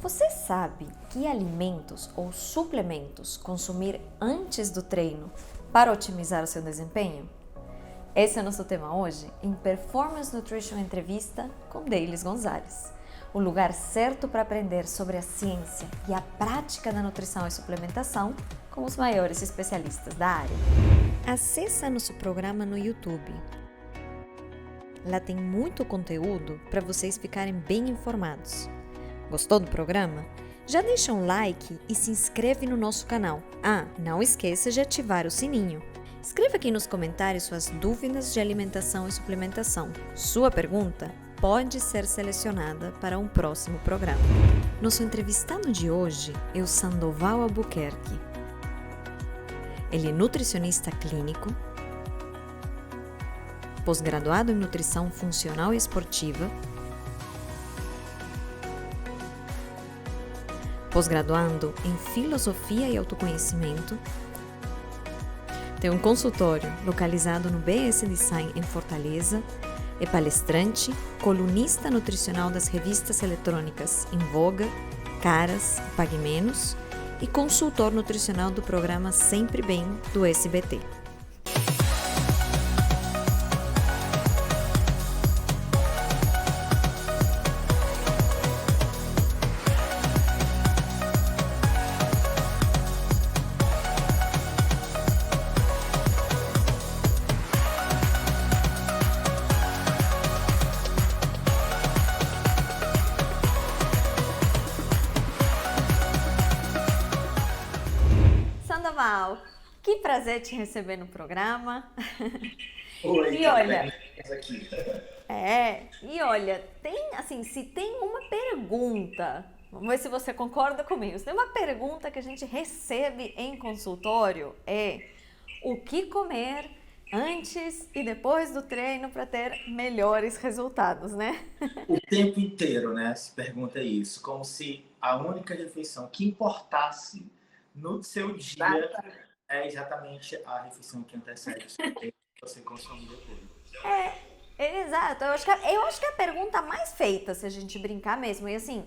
Você sabe que alimentos ou suplementos consumir antes do treino para otimizar o seu desempenho? Esse é o nosso tema hoje em Performance Nutrition Entrevista com Deilis Gonzalez, o lugar certo para aprender sobre a ciência e a prática da nutrição e suplementação com os maiores especialistas da área. Acesse nosso programa no YouTube. Lá tem muito conteúdo para vocês ficarem bem informados. Gostou do programa? Já deixa um like e se inscreve no nosso canal. Não esqueça de ativar o sininho. Escreva aqui nos comentários suas dúvidas de alimentação e suplementação. Sua pergunta pode ser selecionada para um próximo programa. Nosso entrevistado de hoje é o Sandoval Albuquerque. Ele é nutricionista clínico, pós-graduado em nutrição funcional e esportiva, pós-graduando em filosofia e autoconhecimento, tem um consultório localizado no BS Design em Fortaleza, é palestrante, colunista nutricional das revistas eletrônicas Em Voga, Caras e Pague Menos e consultor nutricional do programa Sempre Bem do SBT. Sandoval, que prazer te receber no programa. Oi, E olha, aqui. tem assim, se tem uma pergunta, vamos ver se você concorda comigo. Se tem uma pergunta que a gente recebe em consultório é o que comer antes e depois do treino para ter melhores resultados, né? O tempo inteiro, né, se pergunta isso, como se a única refeição que importasse no seu dia é exatamente a refeição que antecede o seu treino que você consome depois. Exato, eu acho que é a pergunta mais feita, se a gente brincar mesmo. E assim,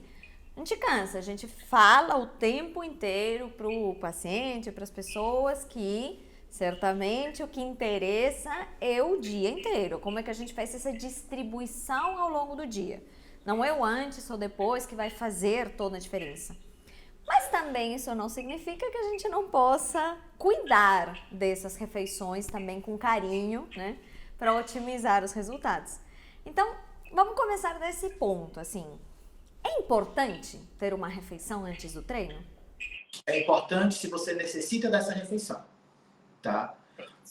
a gente cansa, a gente fala o tempo inteiro pro paciente, para as pessoas que certamente o que interessa é o dia inteiro. Como é que a gente faz essa distribuição ao longo do dia? Não é o antes ou depois que vai fazer toda a diferença. Mas também isso não significa que a gente não possa cuidar dessas refeições também com carinho, né? Para otimizar os resultados. Então, vamos começar desse ponto, assim. É importante ter uma refeição antes do treino? É importante se você necessita dessa refeição, tá?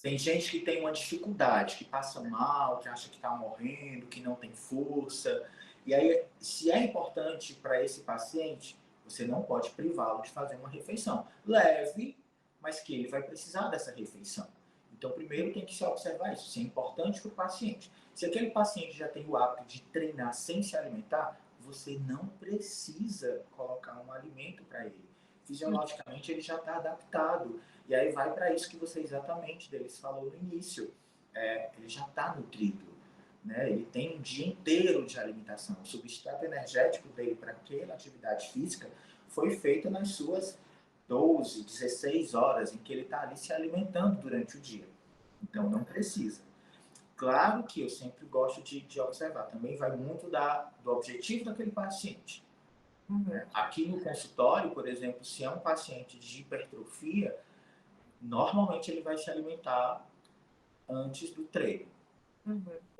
Tem gente que tem uma dificuldade, que passa mal, que acha que está morrendo, que não tem força. E aí, se é importante para esse paciente, você não pode privá-lo de fazer uma refeição leve, mas que ele vai precisar dessa refeição. Então, primeiro tem que se observar isso, se é importante para o paciente. Se aquele paciente já tem o hábito de treinar sem se alimentar, você não precisa colocar um alimento para ele. Fisiologicamente, ele já está adaptado. E aí vai para isso que você exatamente deles falou no início. Ele já está nutrido, né? Ele tem um dia inteiro de alimentação. O substrato energético dele para aquela atividade física foi feito nas suas 12, 16 horas em que ele está ali se alimentando durante o dia. Então, não precisa. Claro que eu sempre gosto de observar. Também vai muito do objetivo daquele paciente. Aqui no consultório, por exemplo, se é um paciente de hipertrofia, normalmente ele vai se alimentar antes do treino.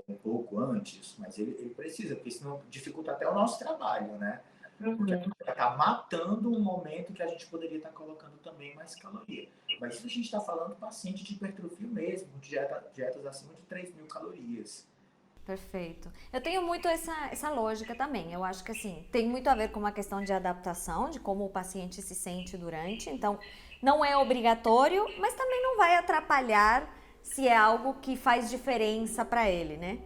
Um pouco antes, mas ele precisa, porque senão dificulta até o nosso trabalho, né? Porque a gente vai estar matando um momento que a gente poderia estar colocando também mais caloria. Mas isso a gente está falando paciente de hipertrofia mesmo, dietas acima de 3.000 calorias. Perfeito. Eu tenho muito essa lógica também. Eu acho que assim, tem muito a ver com uma questão de adaptação, de como o paciente se sente durante. Então, não é obrigatório, mas também não vai atrapalhar se é algo que faz diferença para ele, né?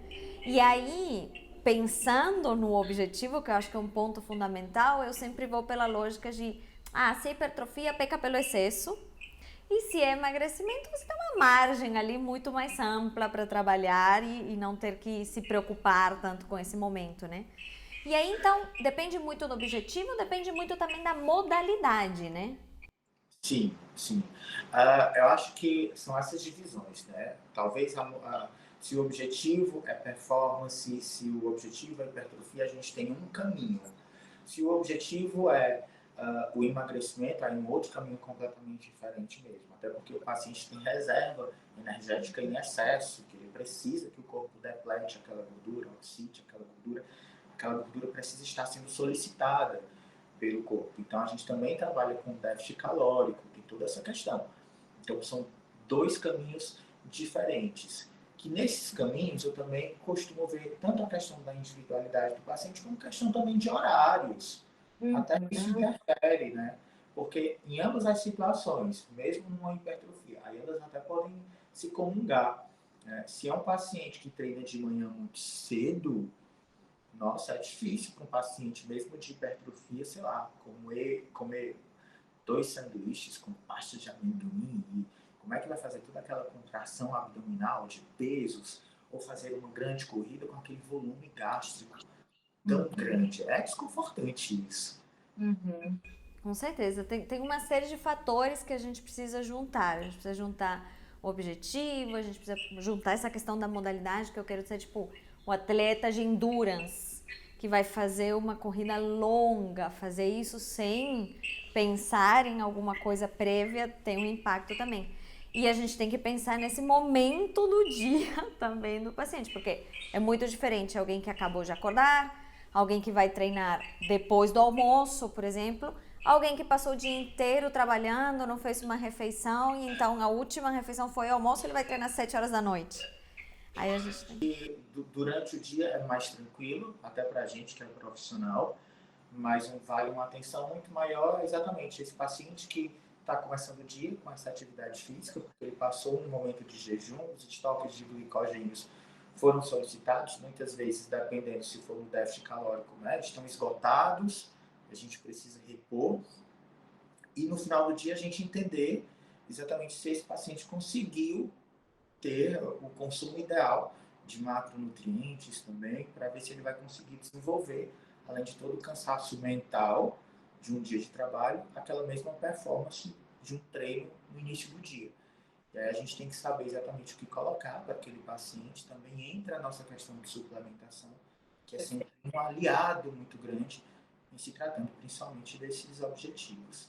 E aí, pensando no objetivo, que eu acho que é um ponto fundamental, eu sempre vou pela lógica de, se hipertrofia peca pelo excesso, e se é emagrecimento, você tem uma margem ali muito mais ampla para trabalhar e não ter que se preocupar tanto com esse momento, né? E aí, então, depende muito do objetivo, depende muito também da modalidade, né? Sim, sim. Eu acho que são essas divisões, né? Talvez se o objetivo é performance, se o objetivo é hipertrofia, a gente tem um caminho. Se o objetivo é o emagrecimento, aí um outro caminho completamente diferente mesmo. Até porque o paciente tem reserva energética em excesso, que ele precisa que o corpo deplete aquela gordura, oxide aquela gordura precisa estar sendo solicitada pelo corpo. Então a gente também trabalha com déficit calórico, tem toda essa questão. Então são dois caminhos diferentes. Que nesses caminhos eu também costumo ver tanto a questão da individualidade do paciente, como a questão também de horários. Até isso interfere, né? Porque em ambas as situações, mesmo numa hipertrofia, aí elas até podem se comungar. Né? Se é um paciente que treina de manhã muito cedo, nossa, é difícil para um paciente, mesmo de hipertrofia, sei lá, comer 2 sanduíches com pasta de amendoim, e como é que vai fazer toda aquela contração abdominal de pesos, ou fazer uma grande corrida com aquele volume gástrico tão grande. É desconfortante isso. Uhum. Com certeza. Tem uma série de fatores que a gente precisa juntar. A gente precisa juntar o objetivo, a gente precisa juntar essa questão da modalidade, que eu quero dizer, tipo, o atleta de endurance, que vai fazer uma corrida longa, fazer isso sem pensar em alguma coisa prévia, tem um impacto também. E a gente tem que pensar nesse momento do dia também do paciente, porque é muito diferente alguém que acabou de acordar, alguém que vai treinar depois do almoço, por exemplo, alguém que passou o dia inteiro trabalhando, não fez uma refeição e então a última refeição foi o almoço, ele vai treinar às 7 horas da noite. Aí a gente tem. Durante o dia é mais tranquilo, até para a gente que é profissional, mas vale uma atenção muito maior exatamente esse paciente que está começando o dia com essa atividade física, porque ele passou um momento de jejum, os estoques de glicogênios foram solicitados, muitas vezes, dependendo se for um déficit calórico, né, estão esgotados, a gente precisa repor, e no final do dia a gente entender exatamente se esse paciente conseguiu ter o consumo ideal de macronutrientes também, para ver se ele vai conseguir desenvolver, além de todo o cansaço mental de um dia de trabalho, aquela mesma performance de um treino no início do dia. E aí a gente tem que saber exatamente o que colocar para aquele paciente. Também entra a nossa questão de suplementação, que é sempre um aliado muito grande em se tratando principalmente desses objetivos.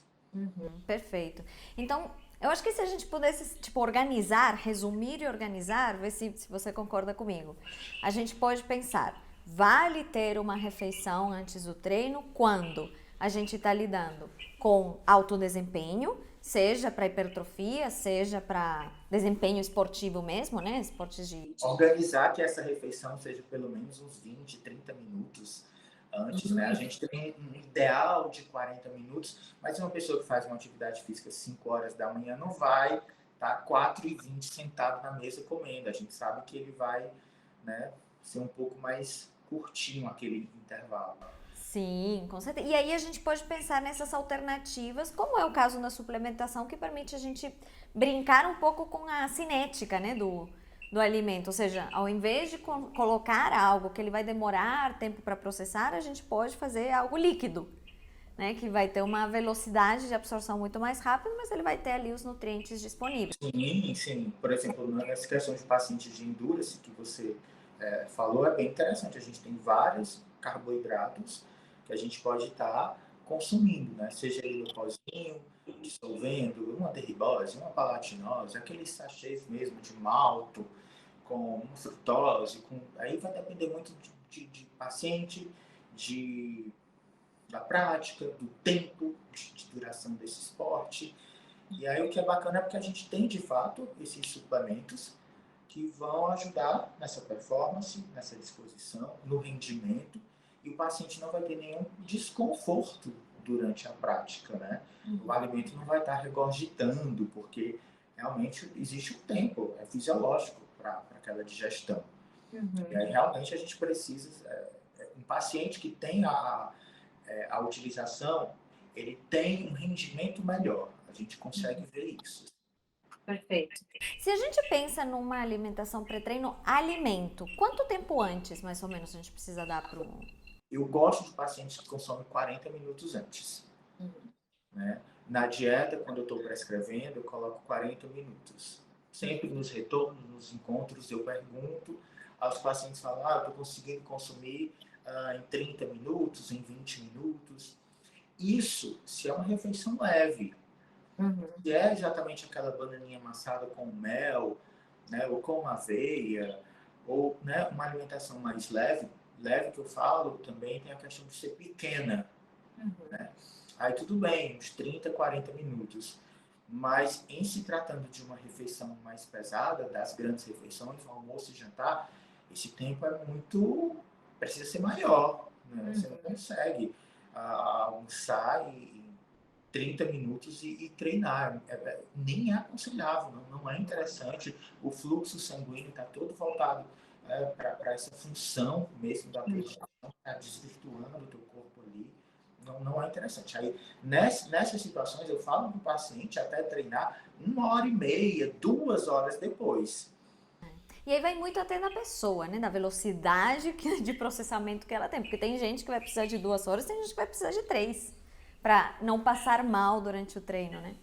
Perfeito. Então, eu acho que se a gente pudesse, tipo, organizar, resumir e organizar, ver se você concorda comigo. A gente pode pensar, vale ter uma refeição antes do treino quando a gente está lidando com alto desempenho, seja para hipertrofia, seja para desempenho esportivo mesmo, né? Esportes de. Organizar que essa refeição seja pelo menos uns 20, 30 minutos antes, né? A gente tem um ideal de 40 minutos, mas uma pessoa que faz uma atividade física 5 horas da manhã não vai estar 4h20 sentado na mesa comendo. A gente sabe que ele vai, né, ser um pouco mais curtinho aquele intervalo. Sim, com certeza. E aí a gente pode pensar nessas alternativas, como é o caso da suplementação, que permite a gente brincar um pouco com a cinética, né, do alimento. Ou seja, ao invés de colocar algo que ele vai demorar tempo para processar, a gente pode fazer algo líquido, né, que vai ter uma velocidade de absorção muito mais rápida, mas ele vai ter ali os nutrientes disponíveis. Sim, sim. Por exemplo, nessa questão de pacientes de endurance que você falou, é bem interessante. A gente tem vários carboidratos que a gente pode estar consumindo, né? Seja ele no pozinho, dissolvendo, uma derribose, uma palatinose, aqueles sachês mesmo de malto, com frutose, aí vai depender muito de paciente, de, da prática, do tempo de duração desse esporte. E aí o que é bacana é porque a gente tem, de fato, esses suplementos que vão ajudar nessa performance, nessa disposição, no rendimento, e o paciente não vai ter nenhum desconforto durante a prática, né? O alimento não vai estar regurgitando, porque realmente existe um tempo, é fisiológico para aquela digestão. E aí realmente a gente precisa, um paciente que tem a utilização, ele tem um rendimento melhor. A gente consegue ver isso. Perfeito. Se a gente pensa numa alimentação pré-treino, alimento, quanto tempo antes, mais ou menos, a gente precisa dar Eu gosto de pacientes que consomem 40 minutos antes. Uhum. Né? Na dieta, quando eu estou prescrevendo, eu coloco 40 minutos. Sempre nos retornos, nos encontros, eu pergunto aos pacientes, falam, eu estou conseguindo consumir em 30 minutos, em 20 minutos. Isso, se é uma refeição leve, Uhum. se é exatamente aquela bananinha amassada com mel, né, ou com aveia, ou né, uma alimentação mais leve, leve que eu falo também tem a questão de ser pequena. Uhum. Né? Aí tudo bem, uns 30, 40 minutos. Mas em se tratando de uma refeição mais pesada, das grandes refeições, almoço e jantar, esse tempo é muito. Precisa ser maior. Né? Você não Uhum. consegue almoçar em 30 minutos e treinar. Nem é aconselhável, não é interessante. O fluxo sanguíneo está todo voltado para essa função mesmo da tua digestão, está desvirtuando o teu corpo ali. Não é interessante. Aí, nessas situações, eu falo para o paciente até treinar 1 hora e meia, 2 horas depois. E aí vai muito até na pessoa, né? Da velocidade de processamento que ela tem. Porque tem gente que vai precisar de 2 horas, tem gente que vai precisar de 3. Pra não passar mal durante o treino, né?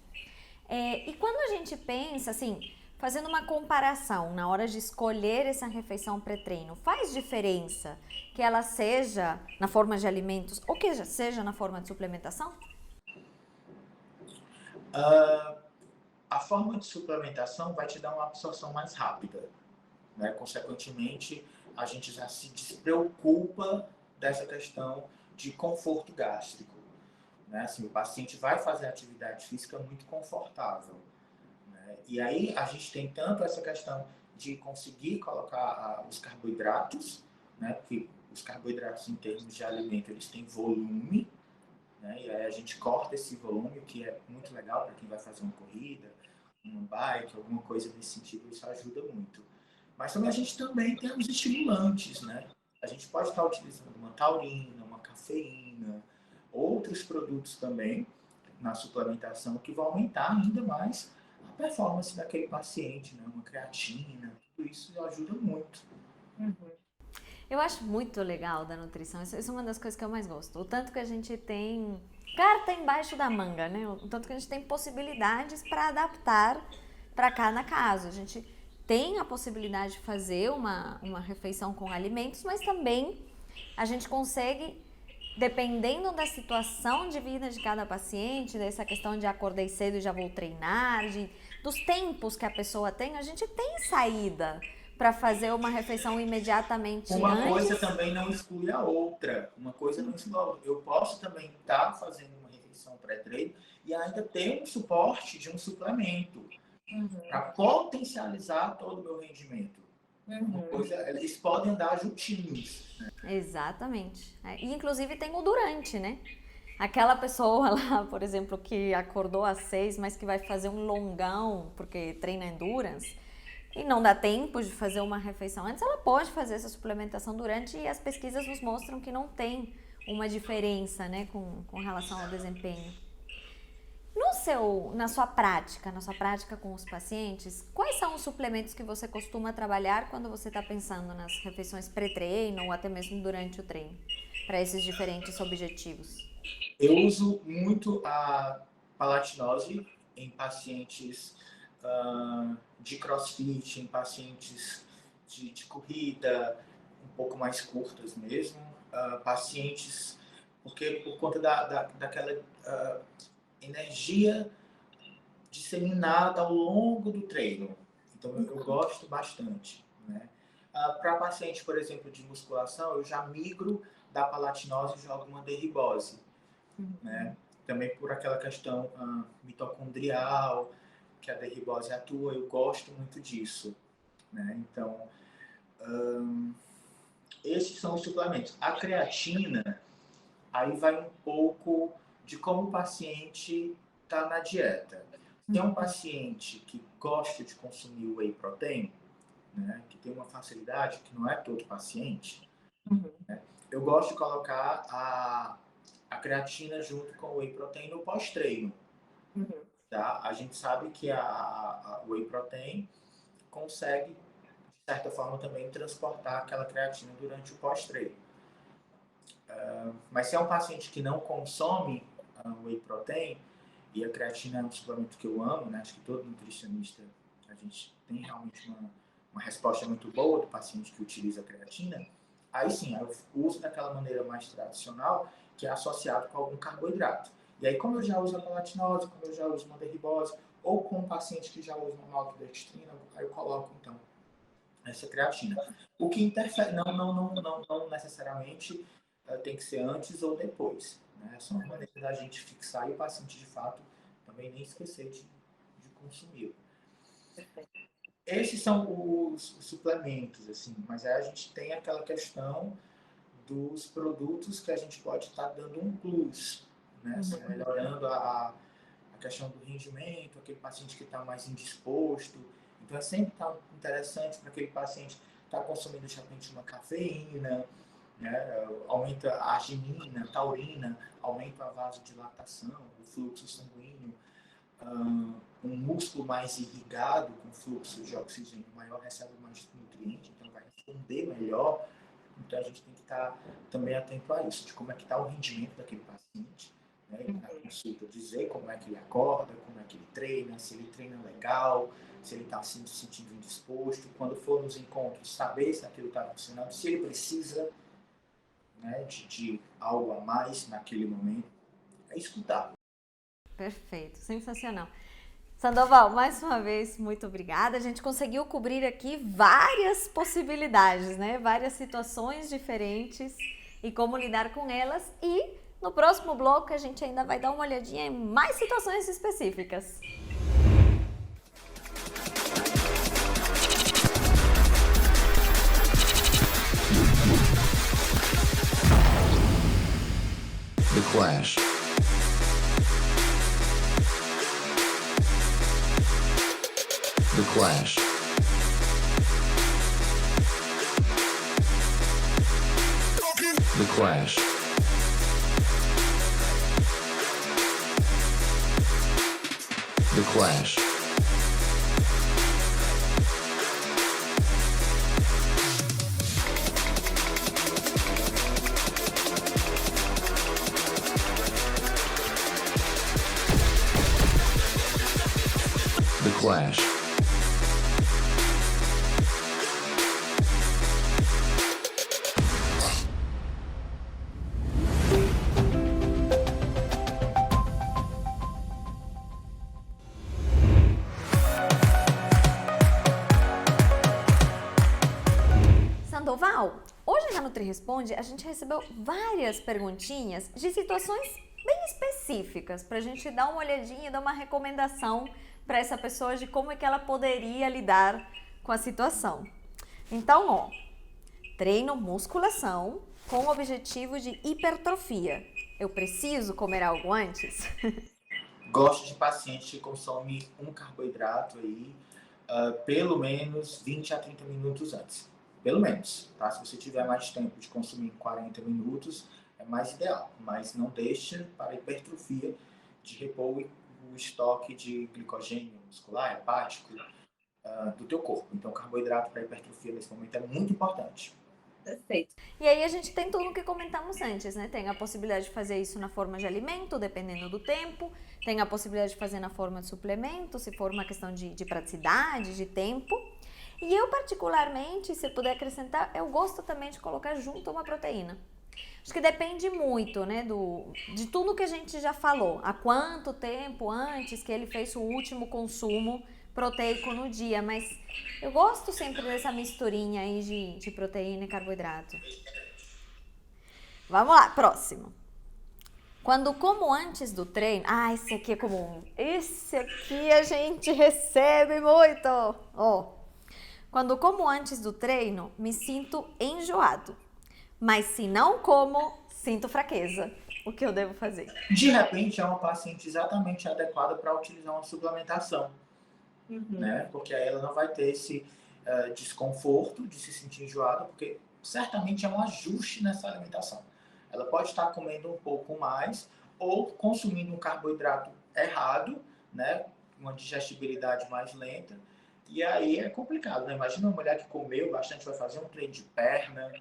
E quando a gente pensa, assim, fazendo uma comparação na hora de escolher essa refeição pré-treino, faz diferença que ela seja na forma de alimentos ou que seja na forma de suplementação? A forma de suplementação vai te dar uma absorção mais rápida. Né? Consequentemente, a gente já se despreocupa dessa questão de conforto gástrico. Né? Assim, o paciente vai fazer atividade física muito confortável. Né? E aí a gente tem tanto essa questão de conseguir colocar os carboidratos, né? Porque os carboidratos em termos de alimento eles têm volume, né? E aí a gente corta esse volume, o que é muito legal para quem vai fazer uma corrida, um bike, alguma coisa nesse sentido, isso ajuda muito. Mas também a gente também tem os estimulantes, né? A gente pode estar utilizando uma taurina, uma cafeína, outros produtos também na suplementação que vão aumentar ainda mais a performance daquele paciente, né? Uma creatina, tudo isso ajuda muito. Eu acho muito legal da nutrição, isso é uma das coisas que eu mais gosto. O tanto que a gente tem carta embaixo da manga, né? O tanto que a gente tem possibilidades para adaptar para cada caso. A gente tem a possibilidade de fazer uma refeição com alimentos, mas também a gente consegue, dependendo da situação de vida de cada paciente, dessa questão de acordei cedo e já vou treinar, dos tempos que a pessoa tem, a gente tem saída para fazer uma refeição imediatamente Uma coisa antes. também não exclui a outra. Uma coisa não exclui a outra. Eu posso também estar fazendo uma refeição pré-treino e ainda ter um suporte de um suplemento para potencializar todo o meu rendimento. Uma coisa, eles podem andar juntinhos. Exatamente. E inclusive tem o durante, né? Aquela pessoa lá, por exemplo, que acordou às 6, mas que vai fazer um longão, porque treina endurance, e não dá tempo de fazer uma refeição antes, ela pode fazer essa suplementação durante e as pesquisas nos mostram que não tem uma diferença, né, com relação ao desempenho. Na sua prática com os pacientes, quais são os suplementos que você costuma trabalhar quando você está pensando nas refeições pré-treino ou até mesmo durante o treino, para esses diferentes objetivos? Eu uso muito a palatinose em pacientes de crossfit, em pacientes de corrida, um pouco mais curtas mesmo, pacientes, porque por conta daquela energia disseminada ao longo do treino. Então eu gosto bastante. Né? Para paciente, por exemplo, de musculação, eu já migro da palatinose e jogo uma derribose. Né? Também por aquela questão mitocondrial que a derribose atua, eu gosto muito disso. Né? Então, esses são os suplementos. A creatina, aí vai um pouco de como o paciente está na dieta. Se é um paciente que gosta de consumir whey protein, né, que tem uma facilidade, que não é todo paciente, né, eu gosto de colocar a creatina junto com o whey protein no pós-treino. Tá? A gente sabe que a whey protein consegue, de certa forma, também transportar aquela creatina durante o pós-treino. Mas se é um paciente que não consome whey protein, e a creatina é um suplemento que eu amo, né? Acho que todo nutricionista, a gente tem realmente uma resposta muito boa do paciente que utiliza a creatina, aí sim, eu uso daquela maneira mais tradicional, que é associado com algum carboidrato. E aí, como eu já uso a gelatinose, como eu já uso uma derribose, ou com um paciente que já usa uma maltodextrina, aí eu coloco, então, essa creatina. O que interfere, não necessariamente tem que ser antes ou depois. Né? É só uma maneira da gente fixar e o paciente, de fato, também nem esquecer de consumir. Esses são os suplementos, assim, mas aí a gente tem aquela questão dos produtos que a gente pode estar dando um plus, né? Melhorando a questão do rendimento, aquele paciente que está mais indisposto. Então, é sempre interessante para aquele paciente estar consumindo, de repente, uma cafeína, né? Aumenta a arginina, taurina, aumenta a vasodilatação, o fluxo sanguíneo, um músculo mais irrigado, com fluxo de oxigênio maior, recebe mais nutrientes, então vai responder melhor. Então, a gente tem que estar também atento a isso, de como é que está o rendimento daquele paciente, né? Na consulta, dizer como é que ele acorda, como é que ele treina, se ele treina legal, se ele está se sentindo indisposto, quando for nos encontros, saber se aquilo está funcionando, se ele precisa, né, de algo a mais naquele momento, é escutar. Perfeito, sensacional. Sandoval, mais uma vez, muito obrigada. A gente conseguiu cobrir aqui várias possibilidades, né? Várias situações diferentes e como lidar com elas. E no próximo bloco a gente ainda vai dar uma olhadinha em mais situações específicas. The Clash. The Clash. The Clash. The Clash. The Clash. Sandoval, hoje na Nutri Responde a gente recebeu várias perguntinhas de situações bem específicas para a gente dar uma olhadinha e dar uma recomendação para essa pessoa de como é que ela poderia lidar com a situação. Então, ó, treino musculação com o objetivo de hipertrofia. Eu preciso comer algo antes? Gosto de paciente que consome um carboidrato aí, pelo menos 20 a 30 minutos antes. Pelo menos, tá? Se você tiver mais tempo de consumir 40 minutos, é mais ideal. Mas não deixe para a hipertrofia de repor o estoque de glicogênio muscular, hepático, do teu corpo. Então, carboidrato para hipertrofia nesse momento é muito importante. Perfeito. E aí a gente tem tudo o que comentamos antes, né? Tem a possibilidade de fazer isso na forma de alimento, dependendo do tempo. Tem a possibilidade de fazer na forma de suplemento, se for uma questão de praticidade, de tempo. E eu, particularmente, se puder acrescentar, eu gosto também de colocar junto uma proteína. Acho que depende muito, né, de tudo que a gente já falou. Há quanto tempo antes que ele fez o último consumo proteico no dia, mas eu gosto sempre dessa misturinha aí de proteína e carboidrato. Vamos lá, próximo. Quando como antes do treino... Ah, esse aqui é comum. Esse aqui a gente recebe muito. Ó, quando como antes do treino, me sinto enjoado. Mas se não como, sinto fraqueza. O que eu devo fazer? De repente, é uma paciente exatamente adequada para utilizar uma suplementação. Né? Porque aí ela não vai ter esse desconforto de se sentir enjoada, porque certamente é um ajuste nessa alimentação. Ela pode estar comendo um pouco mais ou consumindo um carboidrato errado, né? Uma digestibilidade mais lenta, e aí é complicado, né? Imagina uma mulher que comeu bastante, vai fazer um treino de perna,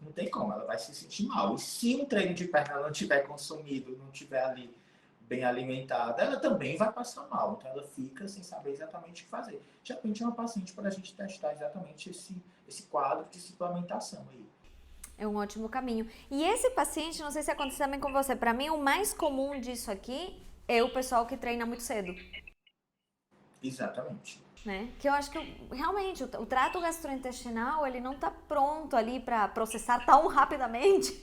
Não tem como, ela vai se sentir mal. E se um treino de perna ela não tiver consumido, não tiver ali bem alimentada, ela também vai passar mal. Então ela fica sem saber exatamente o que fazer. De repente é uma paciente para a gente testar exatamente esse quadro de suplementação aí. É um ótimo caminho. E esse paciente, não sei se acontece também com você, para mim o mais comum disso aqui é o pessoal que treina muito cedo. Exatamente. Né? Que eu acho que realmente o trato gastrointestinal ele não está pronto ali para processar tão rapidamente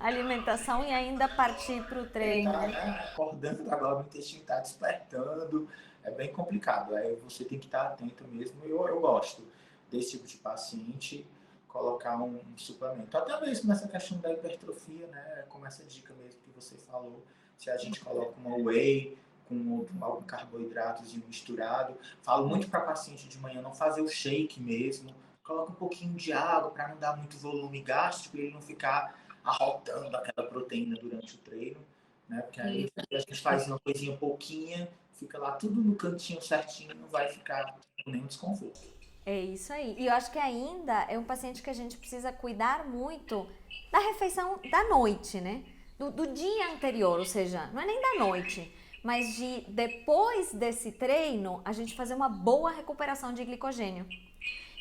a alimentação e ainda partir para o treino. Tá, né? Acordando, agora o intestino está despertando, é bem complicado. Aí você tem que estar atento mesmo. Eu gosto desse tipo de paciente colocar um suplemento. Até mesmo nessa questão da hipertrofia, né? Como essa dica mesmo que você falou, se a gente coloca uma whey com algum carboidratozinho misturado. Falo muito para paciente de manhã não fazer o shake mesmo. Coloca um pouquinho de água para não dar muito volume gástrico e ele não ficar arrotando aquela proteína durante o treino, né? Porque aí a gente faz uma coisinha pouquinha, fica lá tudo no cantinho certinho, não vai ficar com nenhum desconforto. É isso aí. E eu acho que ainda é um paciente que a gente precisa cuidar muito da refeição da noite, né? Do dia anterior, ou seja, não é nem da noite, mas de depois desse treino, a gente fazer uma boa recuperação de glicogênio.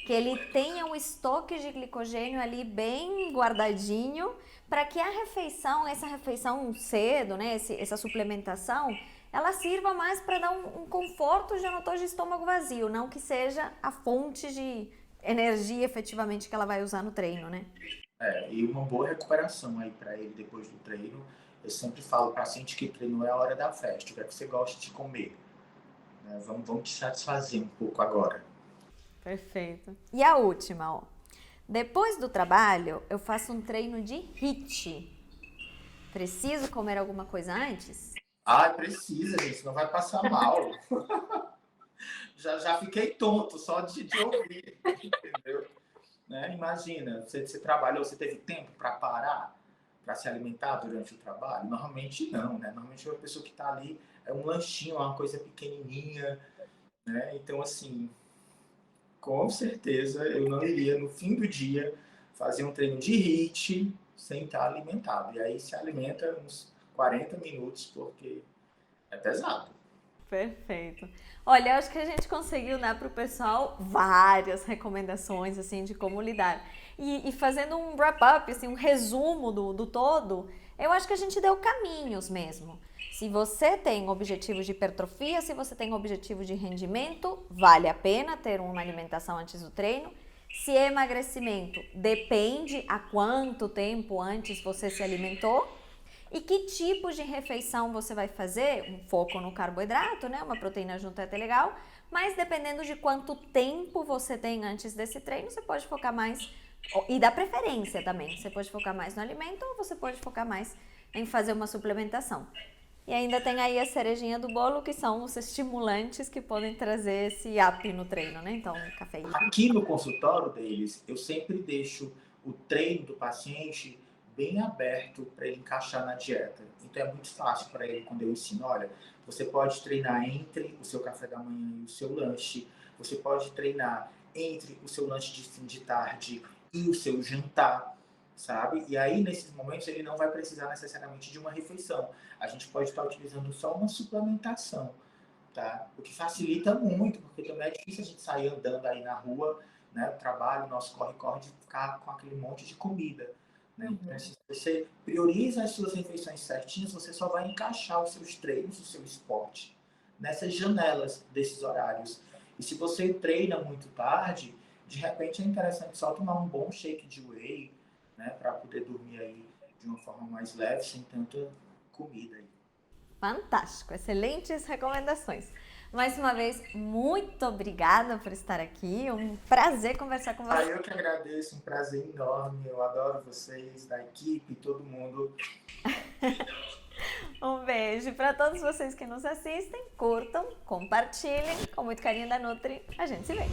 Que ele tenha um estoque de glicogênio ali bem guardadinho, para que a refeição, essa refeição cedo, né, essa suplementação, ela sirva mais para dar um conforto, já não estou de estômago vazio, não que seja a fonte de energia efetivamente que ela vai usar no treino, né? E uma boa recuperação aí para ele depois do treino. Eu sempre falo, paciente que treinou é a hora da festa, o que é que você gosta de comer? Né? Vamos te satisfazer um pouco agora. Perfeito. E a última, ó. Depois do trabalho, eu faço um treino de HIIT. Preciso comer alguma coisa antes? Precisa, gente, não vai passar mal. já fiquei tonto só de ouvir, entendeu? Né? Imagina, você trabalhou, você teve tempo para parar, para se alimentar durante o trabalho? Normalmente não, né? Normalmente a pessoa que está ali é um lanchinho, é uma coisa pequenininha, né? Então, assim, com certeza eu não iria, no fim do dia, fazer um treino de HIIT sem estar alimentado. E aí se alimenta uns 40 minutos, porque é pesado. Perfeito. Olha, eu acho que a gente conseguiu dar para o pessoal várias recomendações, assim, de como lidar. E fazendo um wrap-up, assim, um resumo do todo, eu acho que a gente deu caminhos mesmo. Se você tem objetivos de hipertrofia, se você tem objetivo de rendimento, vale a pena ter uma alimentação antes do treino. Se é emagrecimento, depende a quanto tempo antes você se alimentou. E que tipo de refeição você vai fazer? Um foco no carboidrato, né? Uma proteína junto é até legal. Mas dependendo de quanto tempo você tem antes desse treino, você pode focar mais... E da preferência também. Você pode focar mais no alimento ou você pode focar mais em fazer uma suplementação. E ainda tem aí a cerejinha do bolo, que são os estimulantes que podem trazer esse up no treino, né? Então, cafeína. Aqui no consultório deles, eu sempre deixo o treino do paciente bem aberto para ele encaixar na dieta. Então é muito fácil para ele quando eu ensino, olha, você pode treinar entre o seu café da manhã e o seu lanche, você pode treinar entre o seu lanche de fim de tarde e o seu jantar, sabe? E aí, nesses momentos, ele não vai precisar necessariamente de uma refeição. A gente pode estar utilizando só uma suplementação, tá? O que facilita muito, porque também é difícil a gente sair andando aí na rua, né? O trabalho, o nosso corre-corre, de ficar com aquele monte de comida. Né? Então, se você prioriza as suas refeições certinhas, você só vai encaixar os seus treinos, o seu esporte, nessas janelas desses horários. E se você treina muito tarde, de repente é interessante só tomar um bom shake de whey, né, para poder dormir aí de uma forma mais leve, sem tanta comida aí. Fantástico, excelentes recomendações. Mais uma vez, muito obrigada por estar aqui. Um prazer conversar com você. Eu que agradeço, um prazer enorme. Eu adoro vocês, da equipe, todo mundo. Um beijo para todos vocês que nos assistem. Curtam, compartilhem. Com muito carinho da Nutri, a gente se vê.